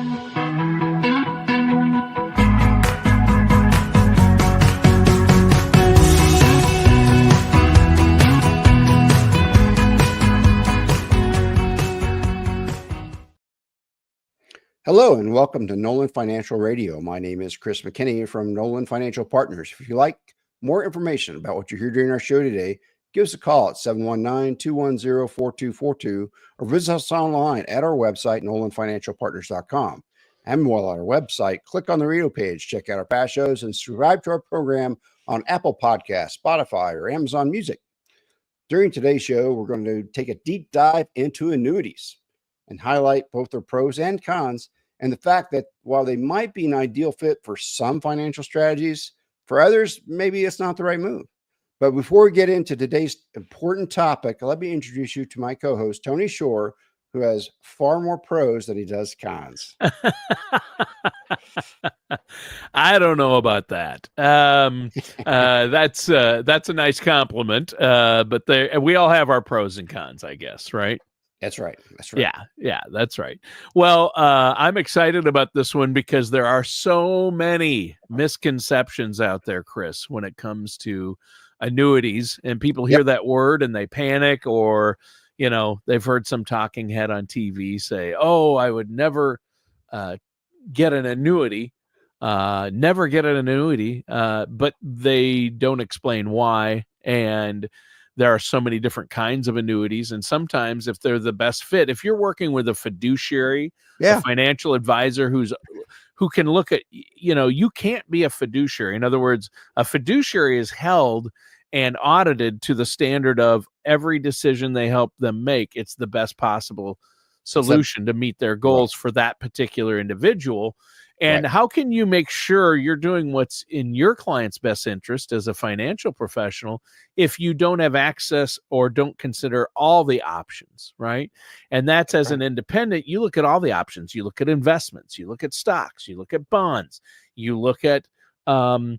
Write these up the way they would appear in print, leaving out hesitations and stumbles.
Hello and welcome to Nolan Financial Radio. My name is Chris McKinney from Nolan Financial Partners. If you like more information about what you hear during our show today, give us a call at 719-210-4242 or visit us online at our website, nolanfinancialpartners.com. And while on our website, click on the radio page, check out our past shows, and subscribe to our program on Apple Podcasts, Spotify, or Amazon Music. During today's show, we're going to take a deep dive into annuities and highlight both their pros and cons, and the fact that while they might be an ideal fit for some financial strategies, for others, maybe it's not the right move. But before we get into today's important topic, let me introduce you to my co-host, Tony Shore, who has far more pros than he does cons. I don't know about that. That's a nice compliment, but we all have our pros and cons, I guess, right? That's right. That's right. Yeah, that's right. Well, I'm excited about this one because there are so many misconceptions out there, Chris, when it comes to annuities, and people hear that word and they panic, or, you know, they've heard some talking head on TV say, "Oh, I would never get an annuity, but they don't explain why. And there are so many different kinds of annuities. And sometimes if they're the best fit, if you're working with a fiduciary, a financial advisor who can look at, you know, you can't be a fiduciary. In other words, a fiduciary is held and audited to the standard of every decision they help them make, it's the best possible solution to meet their goals for that particular individual. And how can you make sure you're doing what's in your client's best interest as a financial professional if you don't have access or don't consider all the options, right? And that's as an independent, you look at all the options. You look at investments, you look at stocks, you look at bonds, you look at CDs,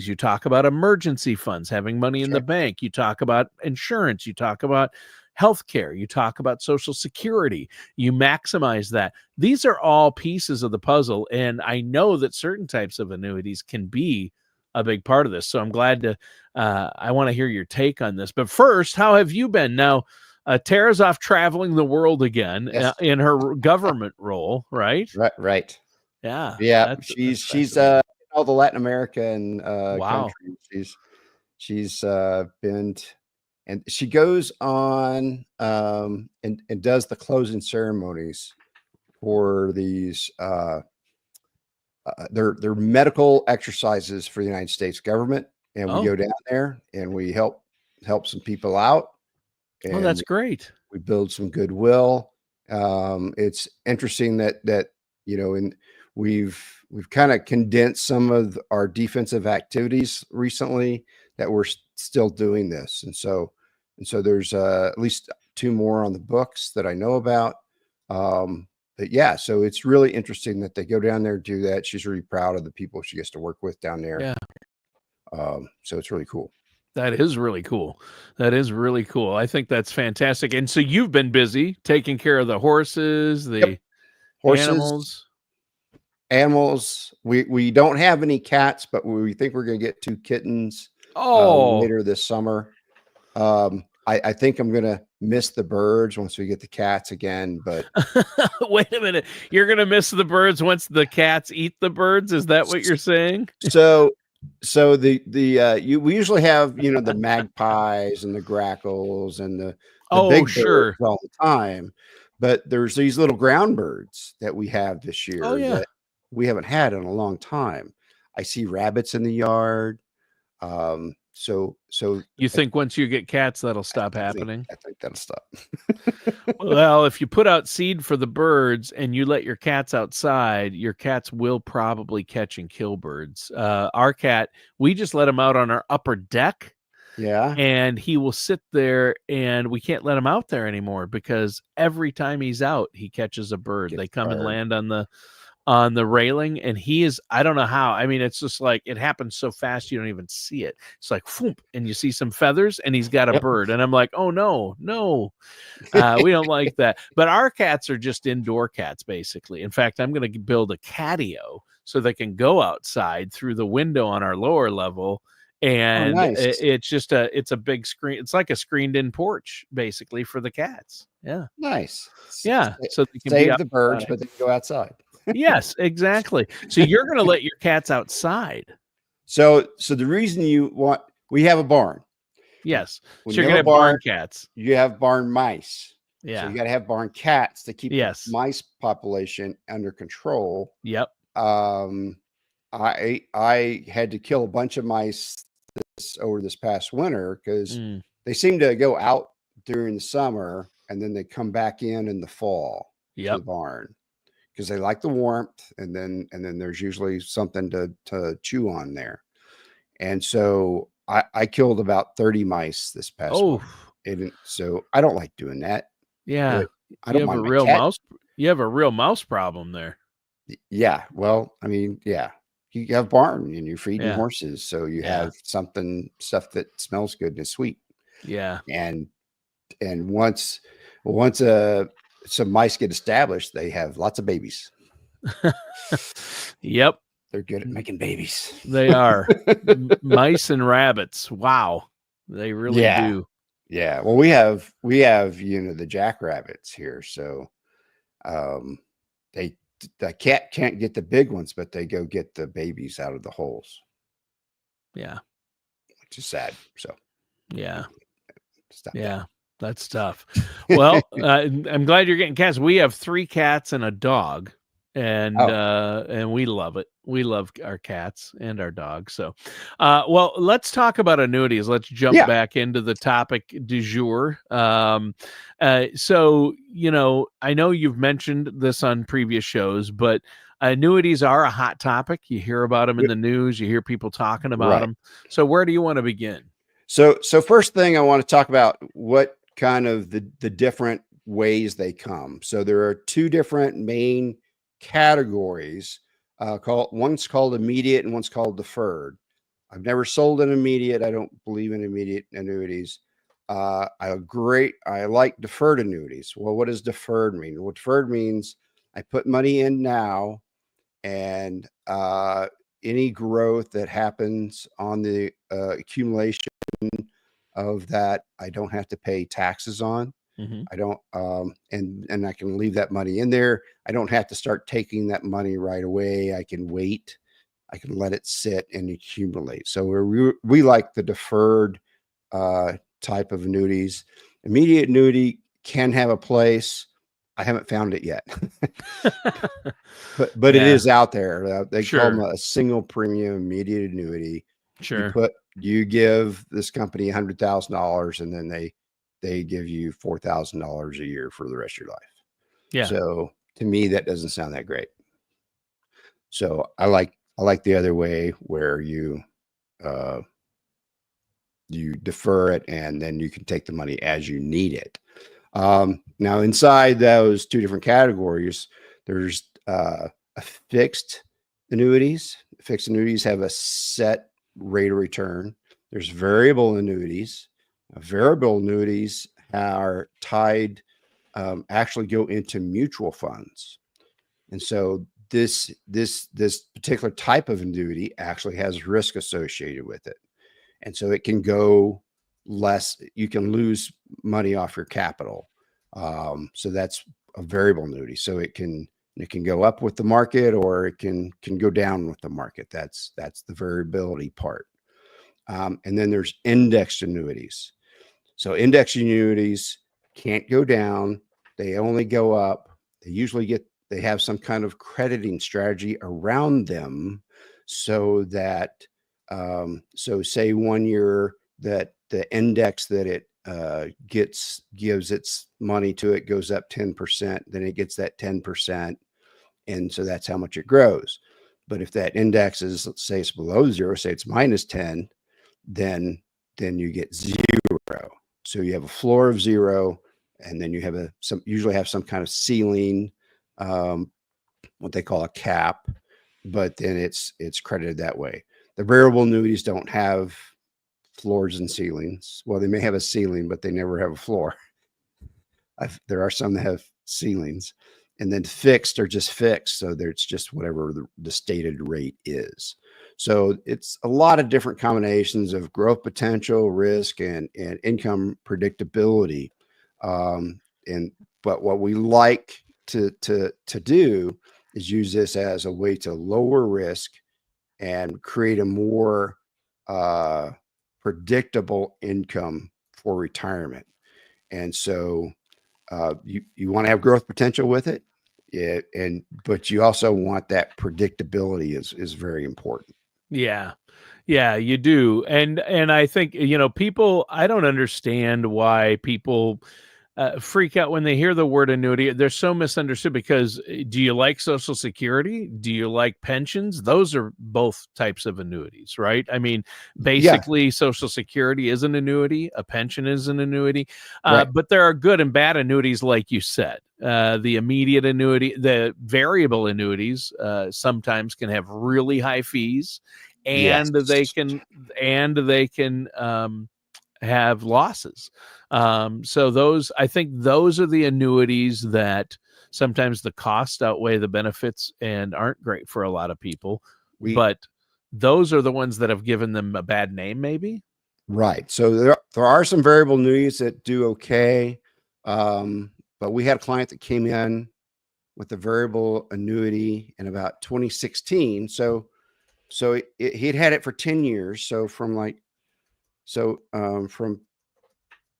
you talk about emergency funds, having money in the bank, you talk about insurance, you talk about healthcare, you talk about Social Security, you maximize that. These are all pieces of the puzzle. And I know that certain types of annuities can be a big part of this. So I'm glad to, I want to hear your take on this. But first, how have you been? Now, Tara's off traveling the world again in her government role, right? Right. Yeah. Yeah. She's all the Latin America and countries. She's been. And she goes on and does the closing ceremonies for these they're medical exercises for the United States government. And we go down there and we help some people out. And that's great. We build some goodwill. It's interesting that you know, and we've kind of condensed some of our defensive activities recently that we're still doing this. And so there's at least 2 more on the books that I know about. But yeah, so it's really interesting that they go down there and do that. She's really proud of the people she gets to work with down there. Yeah. So it's really cool. That is really cool. I think that's fantastic. And so you've been busy taking care of the horses, animals. We don't have any cats, but we think we're going to get 2 kittens later this summer. I think I'm going to miss the birds once we get the cats again, but wait a minute. You're going to miss the birds once the cats eat the birds. Is that what you're saying? So we usually have, you know, the magpies and the grackles and the big birds all the time, but there's these little ground birds that we have this year that we haven't had in a long time. I see rabbits in the yard. So you think once you get cats, that'll stop happening? I think that'll stop. Well, if you put out seed for the birds and you let your cats outside, your cats will probably catch and kill birds. Our cat, we just let him out on our upper deck. Yeah. And he will sit there and we can't let him out there anymore because every time he's out, he catches a bird. They come and land on on the railing, and I don't know how. I mean, it's just like it happens so fast you don't even see it. It's like whoop, and you see some feathers, and he's got a bird, and I'm like, oh no, we don't like that. But our cats are just indoor cats, basically. In fact, I'm going to build a catio so they can go outside through the window on our lower level. And nice. it's a big screen. It's like a screened-in porch, basically, for the cats. Yeah, nice. yeah. So they can save be the birds, outside. but they can go outside. Yes, exactly. So you're going to let your cats outside. So the reason we have a barn. Yes. When So you're you going to have have barn cats. You have barn mice. Yeah. So you got to have barn cats to keep Yes. the mice population under control. Yep. I had to kill a bunch of mice over this past winter because they seem to go out during the summer and then they come back in the fall to the barn because they like the warmth, and then there's usually something to chew on there. And so I killed about 30 mice this past winter. And so I don't like doing that. Yeah. I don't mind my cat. You have a real mouse problem there. Yeah. Well, I mean, yeah. You have barn and you're feeding horses, so you have stuff that smells good and is sweet. Yeah. And once some mice get established, they have lots of babies. Yep. They're good at making babies. They are. Mice and rabbits. Wow. They really do. Yeah. Well, we have the jackrabbits here, so the cat can't get the big ones, but they go get the babies out of the holes. Yeah. Which is sad. So yeah. Stop yeah. That's tough. Well, I'm glad you're getting cats. We have 3 cats and a dog, and we love it. We love our cats and our dogs. So, well, let's talk about annuities. Let's jump back into the topic du jour. So, I know you've mentioned this on previous shows, but annuities are a hot topic. You hear about them in the news. You hear people talking about them. So where do you want to begin? So first thing I want to talk about what kind of the different ways they come. So there are 2 different main categories. One's called immediate and one's called deferred. I've never sold an immediate. I don't believe in immediate annuities. I like deferred annuities. Well, what does deferred mean? Well, deferred means I put money in now, and any growth that happens on the accumulation of that, I don't have to pay taxes on. I don't, and I can leave that money in there. I don't have to start taking that money right away. I can wait. I can let it sit and accumulate. So we like the deferred type of annuities. Immediate annuity can have a place. I haven't found it yet, but it is out there. They call them a single premium immediate annuity. Sure. You give this company $100,000, and then they give you $4,000 a year for the rest of your life. Yeah. So to me, that doesn't sound that great. So I like the other way where you defer it and then you can take the money as you need it. Now inside those 2 different categories, there's fixed annuities. Fixed annuities have a set rate of return. There's variable annuities. Variable annuities are tied, actually go into mutual funds. And so this particular type of annuity actually has risk associated with it. And so it can go less, you can lose money off your capital. So that's a variable annuity. So it can go up with the market, or it can go down with the market. That's the variability part. And then there's indexed annuities. So index annuities can't go down. They only go up. They have some kind of crediting strategy around them so that, so say 1 year that the index that it gives its money to it goes up 10%, then it gets that 10%. And so that's how much it grows. But if that index is, let's say it's below 0, say it's -10, then you get 0. So you have a floor of 0, and then you have usually have some kind of ceiling what they call a cap, but then it's credited that way. The variable annuities don't have floors and ceilings. Well, they may have a ceiling, but they never have a floor. There are some that have ceilings, and then fixed are just fixed. So it's just whatever the stated rate is. So it's a lot of different combinations of growth potential, risk, and income predictability. But what we like to do is use this as a way to lower risk and create a more predictable income for retirement. And so you want to have growth potential with it, but you also want that predictability is very important. Yeah. Yeah, you do. And I think, people, I don't understand why people freak out when they hear the word annuity. They're so misunderstood because do you like Social Security? Do you like pensions? Those are both types of annuities, right? I mean, basically, Social Security is an annuity. A pension is an annuity. Right. But there are good and bad annuities, like you said. The immediate annuity, the variable annuities sometimes can have really high fees, and they can have losses. So I think those are the annuities that sometimes the costs outweigh the benefits and aren't great for a lot of people. But those are the ones that have given them a bad name, maybe. Right. So there are some variable annuities that do okay. But we had a client that came in with a variable annuity in about 2016. So he'd had it for 10 years. So from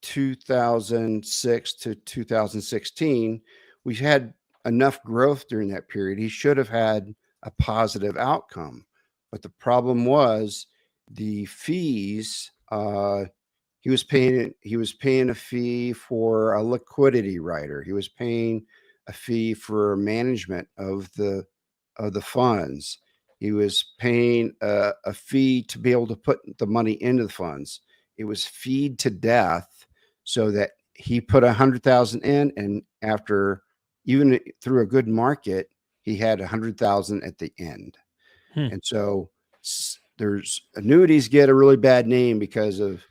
2006 to 2016, we had enough growth during that period. He should have had a positive outcome, but the problem was the fees. He was paying a fee for a liquidity rider. He was paying a fee for management of the funds. He was paying a fee to be able to put the money into the funds. It was feed to death, so that he put 100,000 in, and after, even through a good market, he had 100,000 at the end. And so there's annuities get a really bad name because of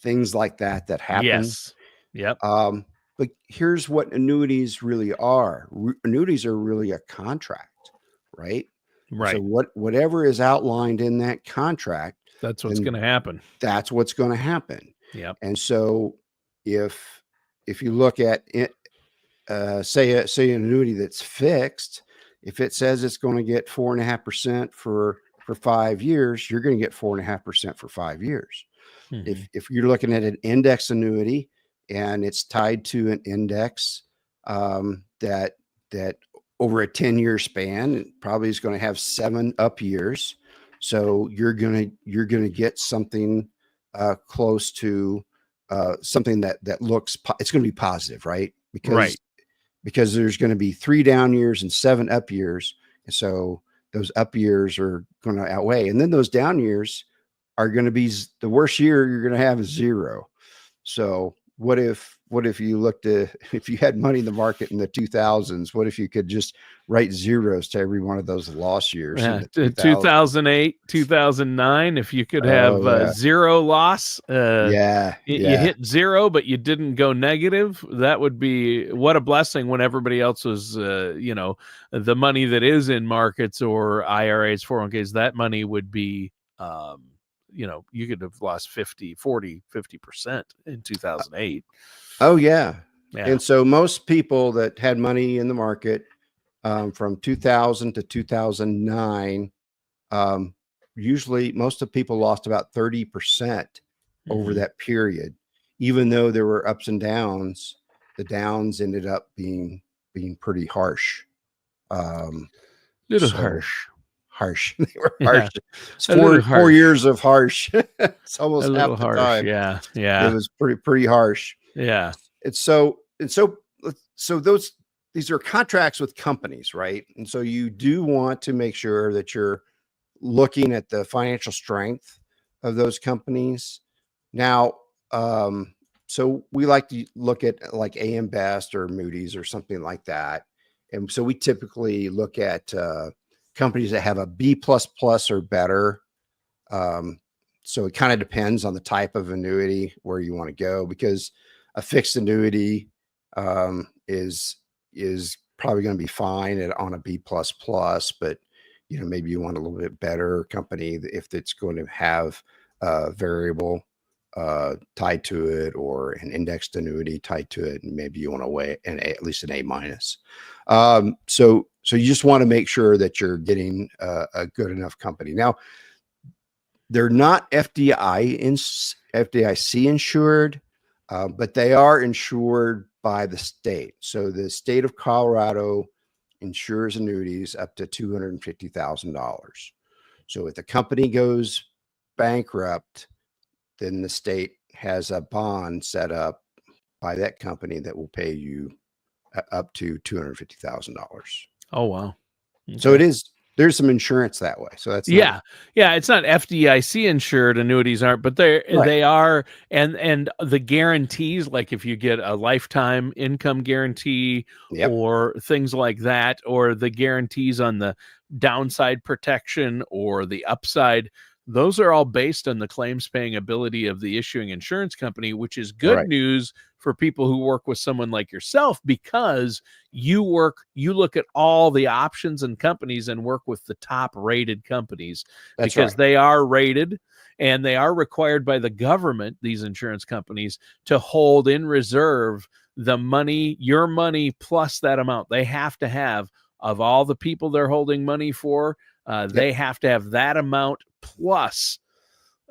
things like that happen. Yes. Yep. But here's what annuities really are. Annuities are really a contract, right? Right. So whatever is outlined in that contract, that's what's going to happen. That's what's going to happen. Yep. And so if you look at it, say an annuity that's fixed, if it says it's going to get 4.5% for 5 years, you're going to get 4.5% for 5 years. Mm-hmm. If you're looking at an index annuity and it's tied to an index that over a 10-year span, it probably is going to have 7 up years. So you're going to get something close to something that looks, it's going to be positive, right? Because there's going to be 3 down years and 7 up years. And so those up years are going to outweigh. And then those down years are going to be the worst year you're going to have is 0. So what if you looked at, if you had money in the market in the 2000s, what if you could just write zeros to every one of those loss years? 2008, 2009, if you could have 0 loss, you hit 0, but you didn't go negative. That would be what a blessing when everybody else was, the money that is in markets or IRAs, 401ks, that money would be, you could have lost 50% in 2008. Oh yeah. And so most people that had money in the market from 2000 to 2009, usually most of the people lost about 30% over that period. Even though there were ups and downs, the downs ended up being pretty harsh. Harsh. They were harsh. It's 4 years of harsh. It's almost half the time. Yeah. It was pretty harsh. Yeah. So these are contracts with companies, right? And so you do want to make sure that you're looking at the financial strength of those companies. Now, so we like to look at like AM Best or Moody's or something like that. And so we typically look at companies that have a B++ or better. So it kind of depends on the type of annuity where you want to go, because a fixed annuity is probably going to be fine on a B++, but maybe you want a little bit better company if it's going to have variable tied to it, or an indexed annuity tied to it, and maybe you want to weigh at least an A-. So you just want to make sure that you're getting a good enough company. Now, they're not FDIC insured, but they are insured by the state. So the state of Colorado insures annuities up to $250,000. So if the company goes bankrupt, then the state has a bond set up by that company that will pay you up to $250,000. Oh, wow. Okay. So there's some insurance that way. So that's yeah. It's not FDIC insured, annuities aren't, but they are. And the guarantees, like if you get a lifetime income guarantee or things like that, or the guarantees on the downside protection or the upside, those are all based on the claims paying ability of the issuing insurance company, which is good news for people who work with someone like yourself, because you look at all the options and companies and work with the top rated companies. Because they are rated, and they are required by the government, these insurance companies, to hold in reserve the money, your money plus that amount. They have to have, of all the people they're holding money for, they have to have that amount plus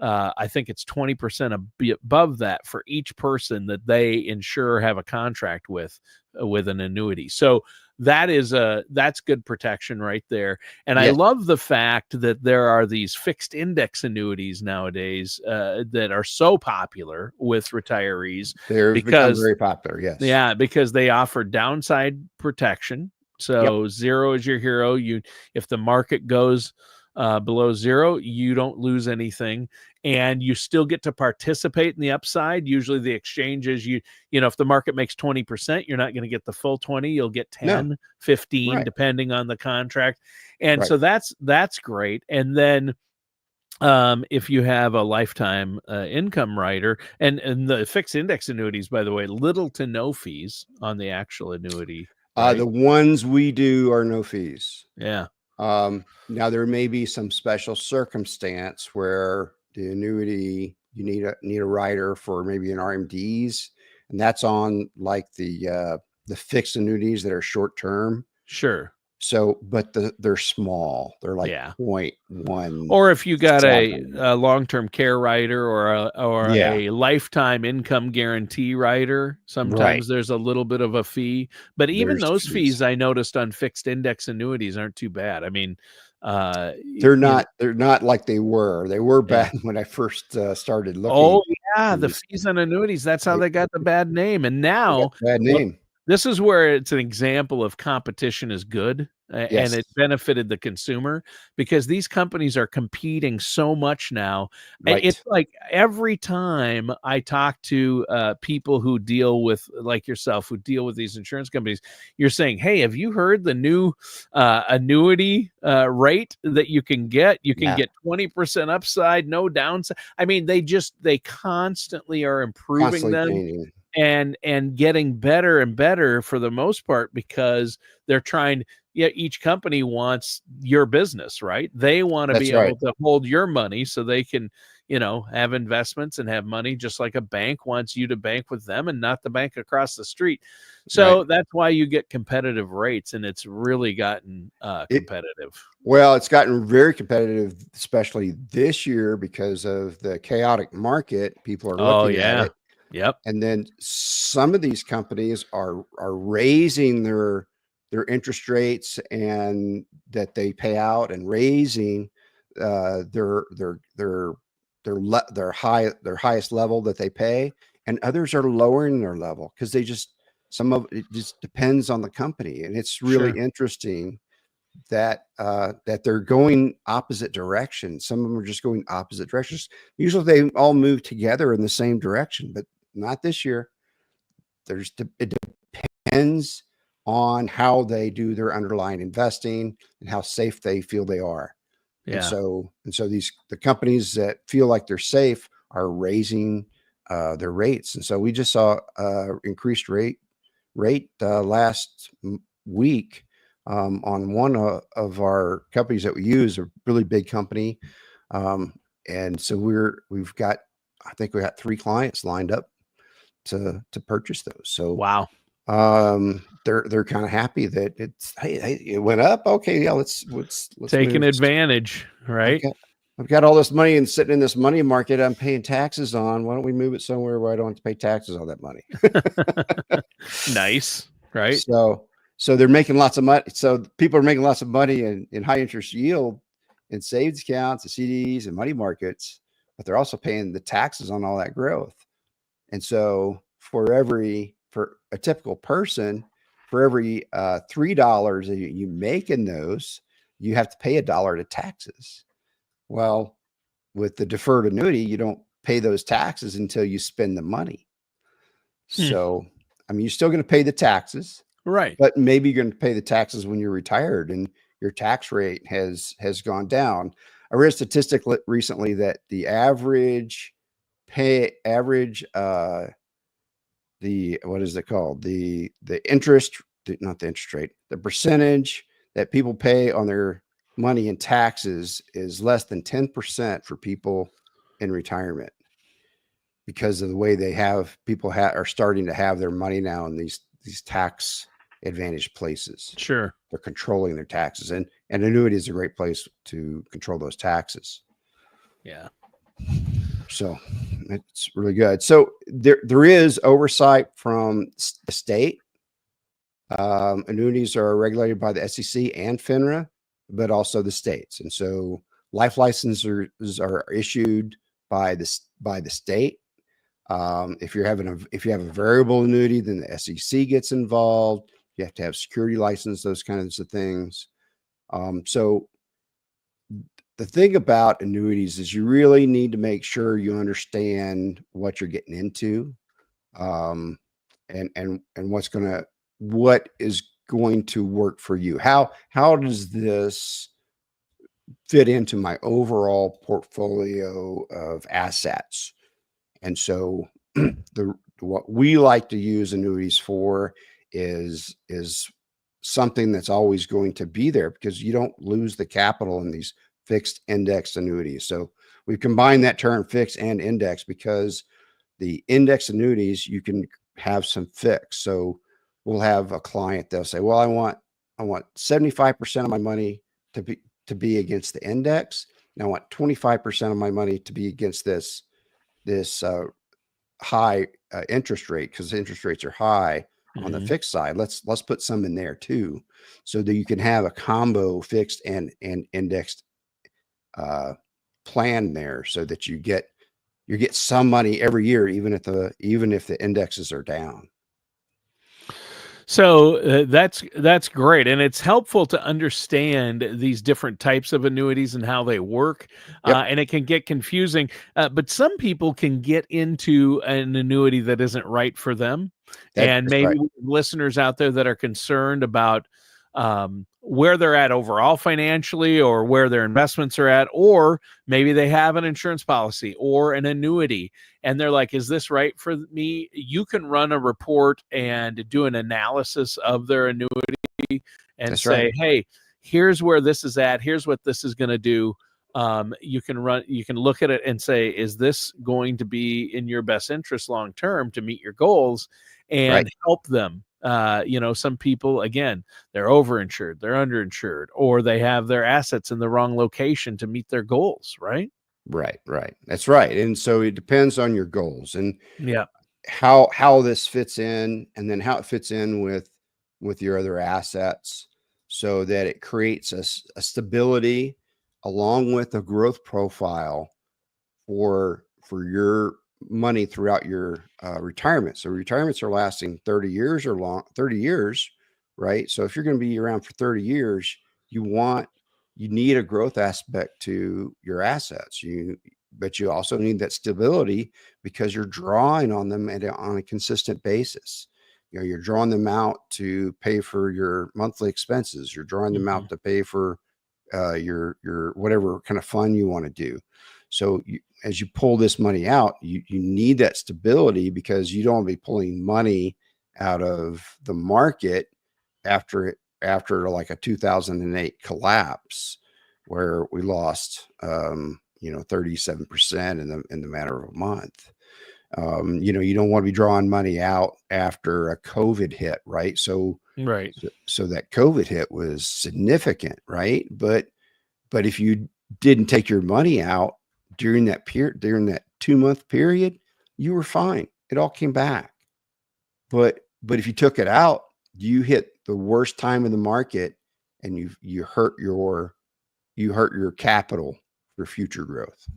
I think it's 20% above that for each person that they insure, have a contract with an annuity. So that's good protection right there. And I love the fact that there are these fixed index annuities nowadays that are so popular with retirees. They're become very popular. Yes. Yeah, because they offer downside protection. So zero is your hero. If the market goes below zero, you don't lose anything, and you still get to participate in the upside. Usually the exchanges, if the market makes 20%, you're not going to get the full 20, you'll get 10, 15, depending on the contract. And so that's great. And then if you have a lifetime income rider, and the fixed index annuities, by the way, little to no fees on the actual annuity. The ones we do are no fees. Yeah. Now there may be some special circumstance where the annuity, you need a rider for maybe an RMDs, and that's on like the fixed annuities that are short term. Sure. So, but they're small. They're like 0.1. Or if you got a long-term care rider or a lifetime income guarantee rider, sometimes there's a little bit of a fee. But even those fees I noticed on fixed index annuities aren't too bad. I mean, they're not like they were. They were bad when I first started looking. Oh yeah, the fees on annuities. That's how they got the bad name. And now, bad name. This is where it's an example of competition is good, and it benefited the consumer, because these companies are competing so much now. It's like every time I talk to people who deal with, like yourself, who deal with these insurance companies, you're saying, hey, have you heard the new annuity rate that you can get? You can get 20% upside, no downside. I mean, they constantly are improving them. Changing. And getting better and better for the most part, because they're trying. Each company wants your business, right? They want to be able to hold your money so they can, have investments and have money, just like a bank wants you to bank with them and not the bank across the street. So that's why you get competitive rates, and it's really gotten competitive. It's gotten very competitive, especially this year because of the chaotic market. People are looking at it. Yep. And then some of these companies are raising their interest rates and that they pay out, and raising their highest level that they pay, and others are lowering their level because some of it just depends on the company. And it's really interesting that they're going opposite directions. Some of them are just going opposite directions. Usually they all move together in the same direction, but not this year. It depends on how they do their underlying investing and how safe they feel they are. Yeah. And so the companies that feel like they're safe are raising their rates. And so we just saw increased rate last week on one of our companies that we use, a really big company. And so we've got, I think we got 3 clients lined up to purchase those. So wow. They're kind of happy that hey, it went up. Okay, yeah, let's taking move. advantage, right? I've got all this money and sitting in this money market I'm paying taxes on. Why don't we move it somewhere where I don't have to pay taxes on that money? Nice, right? So they're making lots of money. So people are making lots of money in high interest yield in savings accounts, and CDs, and money markets, but they're also paying the taxes on all that growth. And so for a typical person, for every $3 that you make in those, you have to pay $1 to taxes. Well, with the deferred annuity, you don't pay those taxes until you spend the money. So, I mean, you're still going to pay the taxes, right? But maybe you're going to pay the taxes when you're retired, and your tax rate has gone down. I read a statistic recently that the what is it called? The interest, not the interest rate, the percentage that people pay on their money in taxes is less than 10% for people in retirement, because of the way people are starting to have their money now in these tax advantage places. Sure. They're controlling their taxes, and annuity is a great place to control those taxes. Yeah. So it's really good. So there is oversight from the state. Annuities are regulated by the SEC and FINRA, but also the states. And so life licenses are issued by the state. If you have a variable annuity, then the SEC gets involved. You have to have security license, those kinds of things. So the thing about annuities is you really need to make sure you understand what you're getting into, and what is going to work for you. How does this fit into my overall portfolio of assets? And so what we like to use annuities for is something that's always going to be there, because you don't lose the capital in these fixed index annuities. So we've combined that term fixed and index, because the index annuities, you can have some fixed. So we'll have a client, they'll say, well, I want 75% of my money to be against the index, and I want 25% of my money to be against this high interest rate, because interest rates are high on the fixed side. Let's put some in there too, so that you can have a combo fixed and indexed plan there, so that you get some money every year, even if the indexes are down. So that's great, and it's helpful to understand these different types of annuities and how they work. Yep. And it can get confusing, but some people can get into an annuity that isn't right for them. And maybe listeners out there that are concerned about where they're at overall financially, or where their investments are at, or maybe they have an insurance policy or an annuity, and they're like, is this right for me? You can run a report and do an analysis of their annuity and say, hey, here's where this is at. Here's what this is going to do. You can look at it and say, is this going to be in your best interest long term to meet your goals, and help them? Some people, again, they're overinsured, they're underinsured, or they have their assets in the wrong location to meet their goals, right? Right. That's right. And so it depends on your goals, and yeah, how this fits in, and then how it fits in with your other assets, so that it creates a stability along with a growth profile for your money throughout your retirement. So retirements are lasting 30 years, right? So if you're going to be around for 30 years, you need a growth aspect to your assets. But you also need that stability, because you're drawing on them on a consistent basis. you're drawing them out to pay for your monthly expenses. You're drawing them out to pay for your whatever kind of fun you want to do. So as you pull this money out, you need that stability, because you don't want to be pulling money out of the market after like a 2008 collapse where we lost 37% in the matter of a month. You don't want to be drawing money out after a COVID hit, right? So that COVID hit was significant, right? But if you didn't take your money out during that 2-month period, you were fine. It all came back. But if you took it out, you hit the worst time in the market, and you hurt your capital for future growth.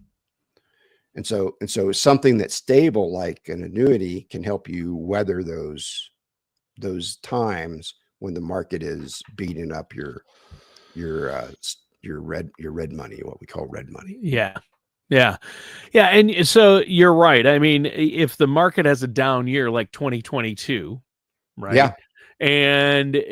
And so something that's stable, like an annuity, can help you weather those times when the market is beating up your red money, what we call red money. Yeah. And so you're right. I mean, if the market has a down year like 2022, right? Yeah. And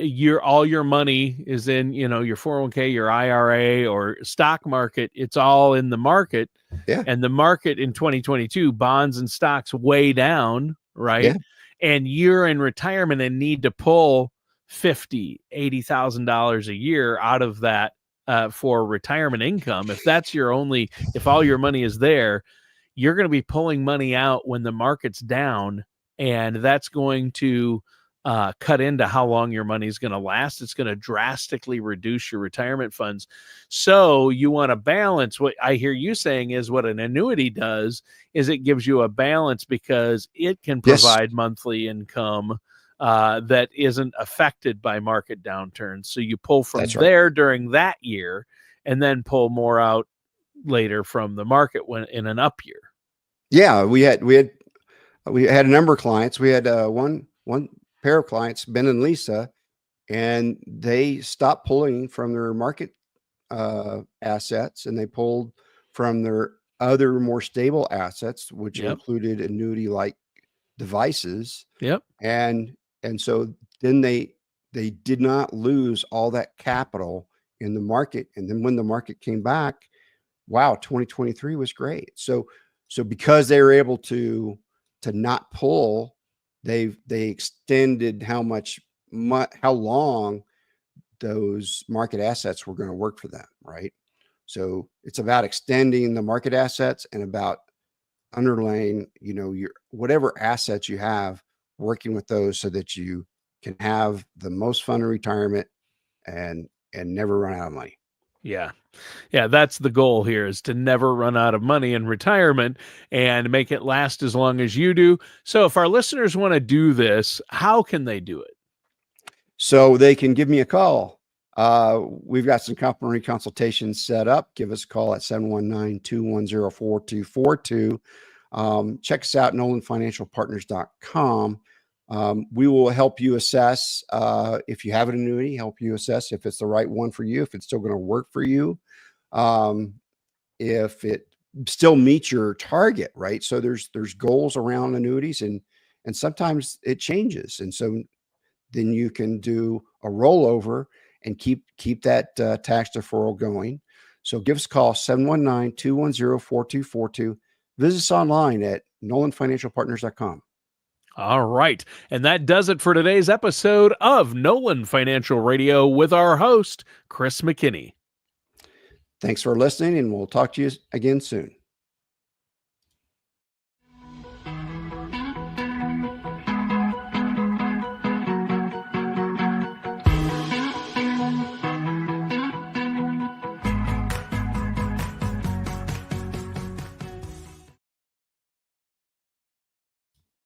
all your money is in, your 401k, your IRA or stock market, it's all in the market. Yeah. And the market in 2022, bonds and stocks way down, right? Yeah. And you're in retirement and need to pull $80,000 a year out of that for retirement income. If all your money is there, you're going to be pulling money out when the market's down, and that's going to cut into how long your money is going to last. It's going to drastically reduce your retirement funds. So you want to balance. What I hear you saying is what an annuity does is it gives you a balance, because it can provide monthly income that isn't affected by market downturns. So you pull from there during that year, and then pull more out later from the market when in an up year. Yeah, we had a number of clients. We had one pair of clients, Ben and Lisa, and they stopped pulling from their market assets, and they pulled from their other more stable assets, which included annuity-like devices. Yep. And so then they did not lose all that capital in the market. And then when the market came back, wow, 2023 was great. So because they were able to not pull, they extended how long those market assets were going to work for them, right? So it's about extending the market assets and about underlaying, your whatever assets you have, working with those so that you can have the most fun in retirement and never run out of money. Yeah. That's the goal here, is to never run out of money in retirement and make it last as long as you do. So if our listeners want to do this, how can they do it? So they can give me a call. We've got some complimentary consultations set up. Give us a call at 719-210-4242. Check us out at nolanfinancialpartners.com. We will help you assess if you have an annuity, help you assess if it's the right one for you, if it's still going to work for you, if it still meets your target, right? So there's goals around annuities, and sometimes it changes, and so then you can do a rollover and keep that tax deferral going. So give us a call, 719-210-4242. Visit us online at nolanfinancialpartners.com. All right. And that does it for today's episode of Nolan Financial Radio with our host, Chris McKinney. Thanks for listening, and we'll talk to you again soon.